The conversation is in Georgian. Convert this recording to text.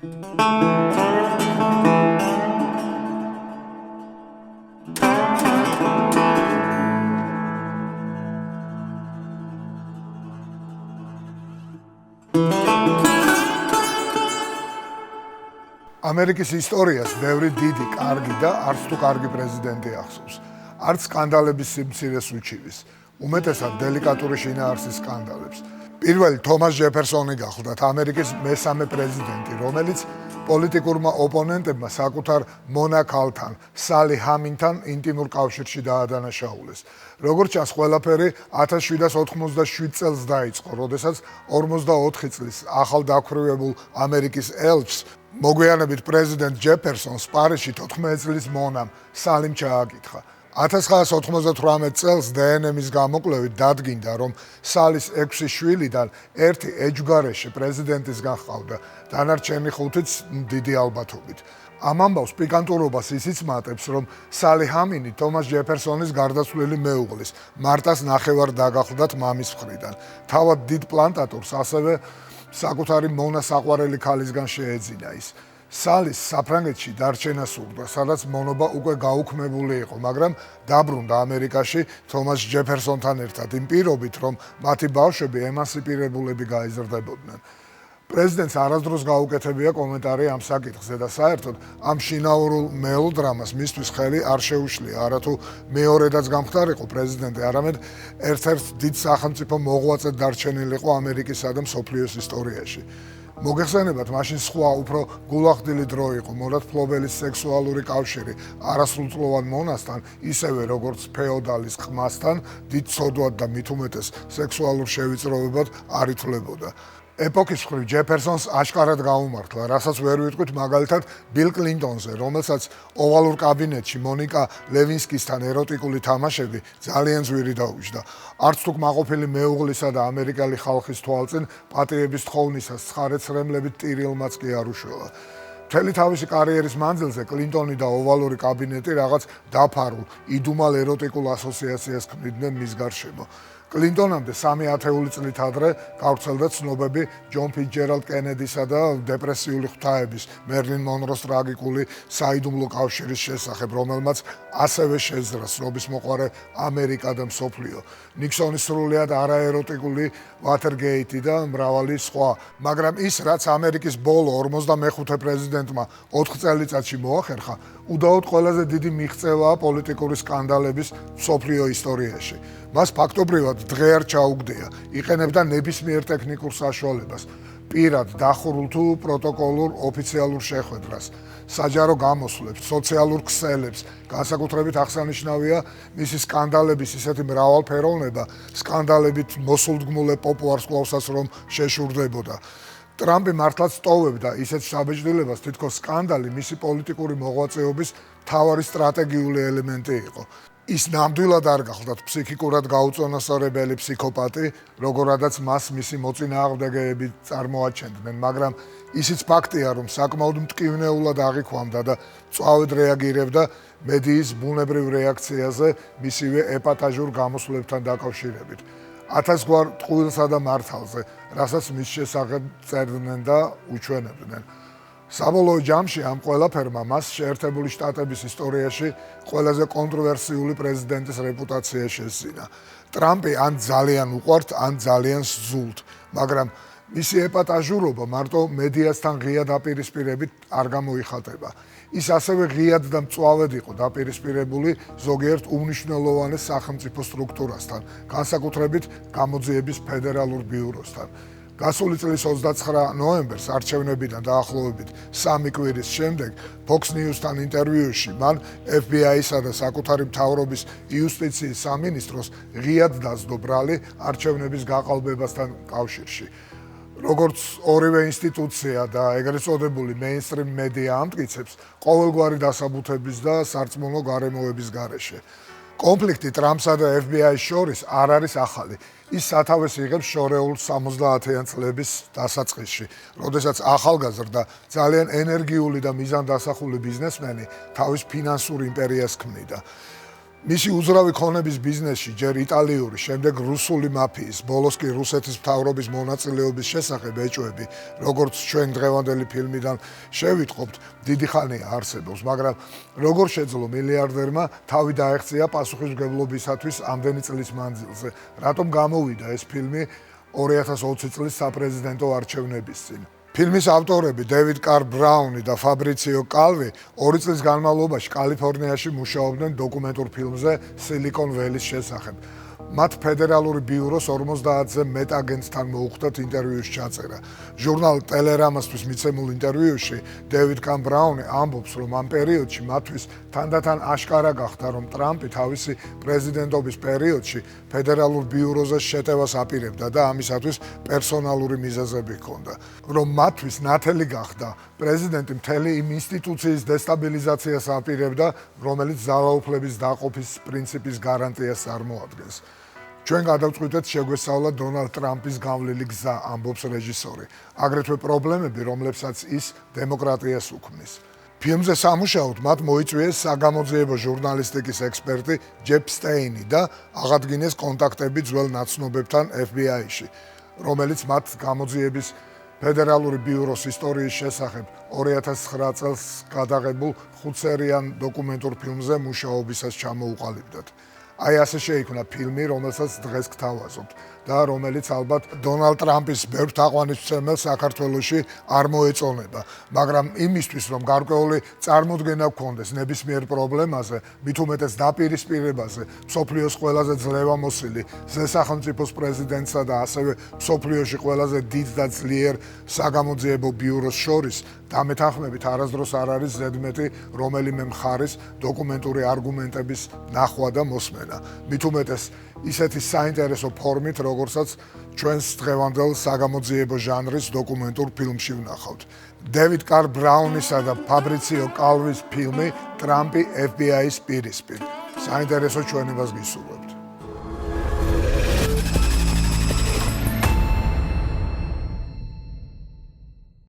ამერიკის ისტორიას ბევრი დიდი, კარგი და არც თუ კარგი პრეზიდენტი ახსოვს. არც სკანდალების სიმცირეს უჩივის, უმეტესად დელიკატური შინაარსის სკანდალებს. პირველი თომას ჯეფერსონი გახლდათ ამერიკის მესამე პრეზიდენტი, რომელიც პოლიტიკურმა ოპონენტებმა საკუთარ მონაქალთან, სალი ჰამინთან ინტიმურ კავშირში დაადანაშაულეს. როგორც ჩანს, ყველაფერი 1787 წელს დაიწყო, როდესაც 44 წლის ახალდაქვრივებულ ამერიკის ელჩს მოგვიანებით პრეზიდენტ ჯეფერსონს პარიზში 14 წლის მონამ სალიმ ჩააკითხა. 1998 წელს დნმ-ის გამოკვლევით დადგინდა, რომ სალის 6 შვილიდან ერთი ეჯგარეში პრეზიდენტისგან ჰყავდა, დანარჩენი 5-იც დიდი ალბათობით. ამ ამბავს პიკანტურობას ისიც მატებს, რომ სალი ჰამინი თომას ჯეფერსონის გარდაცვლილი მეუღლის, მარტას ნახევარ დაგახლდათ მამის მხრიდან. თავად დიდ პლანტატორს ასევე საკუთარი მონა საყვარელი ქალისგან შეეძინა ის. სალის საფრანგეთში დარჩენა სურდა, სადაც მონობა უკვე გაუქმებული იყო, მაგრამ დაბრუნდა ამერიკაში თომას ჯეფერსონთან ერთად იმ პირობით, რომ მათი ბავშვები ემანსიპირებულები გაიზრდებოდნენ. პრეზიდენტს არასდროს გაუკეთებია კომენტარი ამ საკითხზე და საერთოდ ამ შინაურულ მელოდრამას მისთვის ხელი არ შეუშლია, არათუ მეორედაც გამხდარიყო პრეზიდენტი, არამედ ერთ-ერთ დიდ სახელმწიფო მოღვაწედ დარჩენილიყო ამერიკისა და მსოფლიოს ისტორიაში. მოგეხსენებათ, მაშინ სხვა უფრო გულახდილი დრო იყო, მონათმფლობელის სექსუალური კავშირი არასრულწლოვან მონასთან, ისევე როგორც ფეოდალის ყმასთან, დიდ ცოდვად და მით უმეტეს სექსუალურ შევიწროვებად არ ითვლებოდა. ეპოქის მხრივ ჯეფერსონს აშკარად გაუმართლა, რასაც ვერ ვიტყვით მაგალითად ბილ კლინტონზე, რომელსაც ოვალურ კაბინეტში მონიკა ლევინსკისთან ეროტიკული თამაშები ძალიან ძვირი დაუჯდა. არც თუ კმაყოფილი მეუღლისა და ამერიკელი ხალხის თვალწინ პატიების თხოვნისას ცხარე-ცრემლებით ტირილმაც კი არ უშველა. მთელი თავისი კარიერის მანძილზე კლინტონი და ოვალური კაბინეტი რაღაც დაფარულ, იდუმალ ეროტიკულ ასოციაციას ქმნიდნენ მის გარშემო. კლინტონამდე 3 ათეული წლით ადრე გავრცელდა ცნობები ჯონ ფიცჯერალდ კენედისა და დეპრესიული ღვთაების მერლინ მონროს ტრაგიკული საიდუმლო კავშირის შესახებ, რომელმაც ასევე შეძრა ცნობისმოყვარე ამერიკა და მსოფლიო. ნიქსონის სრულიად არაეროტიკული ვათერგეიტი და მრავალი სხვა, მაგრამ ის, რაც ამერიკის ბოლო 45 პრეზიდენტმა 4 წელიწადში მოახერხა, უდაოდ ყველაზე დიდი მიღწევაა პოლიტიკური სკანდალების მსოფლიო ისტორიაში. მას ფაქტობრივად დღე არ ჩაუგდია, იყენებდა ნებისმიერ ტექნიკურ საშუალებას, პირად, დახურულ თუ პროტოკოლურ ოფიციალურ შეხვედრას, საჯარო გამოსვლებს, სოციალურ ქსელებს, განსაკუთრებით აღსანიშნავია მისი სკანდალების ისეთი მრავალფეროვნება, სკანდალებით მოსულდგმულ პოპულარს კვლავსაც რომ შეშურდებოდა. ტრამპი მართლაც ტოვებდა ისეთ საბეჭდილებას, თითქოს სკანდალი მისი პოლიტიკური მოღვაწეობის მთავარი სტრატეგიული ელემენტი იყო. ის ნამდვილად არ გახლდათ ფსიქიკურად გაუწონასწორებელი ფსიქოპატი, როგორადაც მას მისი მოწინააღმდეგეები წარმოაჩენდნენ, მაგრამ ისიც ფაქტია, რომ საკმაოდ მტკივნეულად აღიქვამდა და მწვავედ რეაგირებდა მედიის ბუნებრივ რეაქციაზე მისივე ეპატაჟურ გამოსვლებთან დაკავშირებით. 1000 გვარ ტყუილსა და მართალზე, რასაც მის შესახებ წერდნენ და უჩვენებდნენ. საბოლოო ჯამში ამ ყველაფერმა მას შეერთებული შტატების ისტორიაში ყველაზე კონტროვერსიული პრეზიდენტის რეპუტაცია შესძინა. ტრამპი ან ძალიან უყვართ, ან ძალიან სძულთ, მაგრამ მისი ეპატაჟურობა მარტო მედიასთან ღია დაპირისპირებით არ გამოიხატება. ის ასევე ღიად და მწვავედ იყო დაპირისპირებული ზოგიერთ უმნიშვნელოვანეს სახელმწიფო სტრუქტურასთან, განსაკუთრებით გამოძიების ფედერალურ ბიუროსთან. გასული წლის 29 ნოემბერს არჩევნებიდან დაახლოებით 3 კვირის შემდეგ Fox News-თან ინტერვიუში მან FBI-სა და საკუთარი მთავრობის იუსტიციის სამინისტროს ღიად დასდო ბრალი არჩევნების გაყალბებასთან კავშირში. როგორც ორივე ინსტიტუცია და ეგრეთ წოდებული მეინსტრიმ მედია ამტკიცებს, ყოველგვარი დასაბუთების და სარწმუნო გარემოების გარეშე. კონფლიქტი ტრამპსა და FBI-ს შორის არ არის ახალი. ის სათავეს იღებს შორეულ 70-იან წლების დასაწყისში, როდესაც ახალგაზრდა, ძალიან ენერგიული და მიზანდასახული ბიზნესმენი თავის ფინანსურ იმპერიას ქმნიდა. მისი უძრავი ქონების ბიზნესში ჯერ იტალიური, შემდეგ რუსული მაფიის, ბოლოს კი რუსეთის მთავრობის მონაწილეობის შესახებ ეჭვები, როგორც ჩვენ დღევანდელი ფილმიდან შევიტყობთ, დიდი ხანია არსებობს, მაგრამ როგორ შეძლო მილიარდერმა თავი დაეღწია პასუხისმგებლობისათვის ამდენი წლის მანძილზე, რატომ გამოვიდა ეს ფილმი 2020 წლის საპრეზიდენტო არჩევნების წინ? ფილმის ავტორები დევიდ კარ ბრაუნი და ფაბრიციო კალვი 2 წლის განმავლობაში კალიფორნიაში მუშაობდნენ დოკუმენტურ ფილმზე სილიკონ ველის შესახებ. მათ ფედერალური ბიუროს 50-ზე მეტ აგენტთან მოუხდათ ინტერვიუს ჩაწერა. ჟურნალ ტელერამასთვის მიცემულ ინტერვიუში დევიდ კარ ბრაუნი ამბობს, რომ ამ პერიოდში მათთვის თანდათან აშკარა გახდა, რომ ტრამპი თავისი პრეზიდენტობის პერიოდში ფედერალურ ბიუროზე შეტევას აპირებდა და ამისათვის პერსონალური მიზეზები ჰქონდა. რომ მათთვის ნათელი გახდა, პრეზიდენტი მთელი იმ ინსტიტუციის დესტაბილიზაციას აპირებდა, რომელიც ძალაუფლების დაყოფის პრინციპის გარანტიას წარმოადგენს. ჩვენ გადავწყვიტეთ შეგვესწავლა დონალდ ტრამპის გავლილი გზა, ამბობს რეჟისორი, აგრეთვე პრობლემები, რომლებსაც ის დემოკრატიას უქმნის. ფილმზე სამუშაოდ მათ მოიწვიეს საგამოძიებო ჟურნალისტიკის ექსპერტი ჯეფ სტეინი და აღადგინეს კონტაქტები ძველ ნაცნობებთან FBI-ში, რომელიც მათ გამოძიების ფედერალური ბიუროს ისტორიის შესახებ 2009 წელს გადაღებულ 5-სერიან დოკუმენტურ ფილმზე მუშაობისას ჩამოუყალიბდათ. აი ასე შეიქმნა ფილმი, რომელსაც დღეს გთავაზობთ და რომელიც ალბათ დონალდ ტრამპის ბევრ თაყვანისმცემელ საქართველოში არ მოეწონება, მაგრამ იმისთვის, რომ გარკვეული წარმოდგენა გქონდეს ნებისმიერ პრობლემაზე, მით უმეტეს დაპირისპირებაზე, მსოფლიოს ყველაზე ძლევამოსილი ზესახელმწიფოს პრეზიდენტსა და ასევე მსოფლიოში ყველაზე დიდ და ძლიერ საგამოძიებო ბიუროს შორის დამეთანხმებით არასდროს არ არის ზედმეტი რომელიმე მხარის დოკუმენტური არგუმენტების ნახვა და მოსმენა. მით უმეტეს ისეთი საინტერესო ფორმით, როგორცაც ჩვენს დღევანდელ საგამოძიებო ჟანრის დოკუმენტურ ფილმში ვნახავთ. დევიდ კარ ბრაუნისა და ფაბრიციო კალვის ფილმი ტრამპი FBI-ის პირისპირ. საინტერესო ჩვენებას გისურვებ.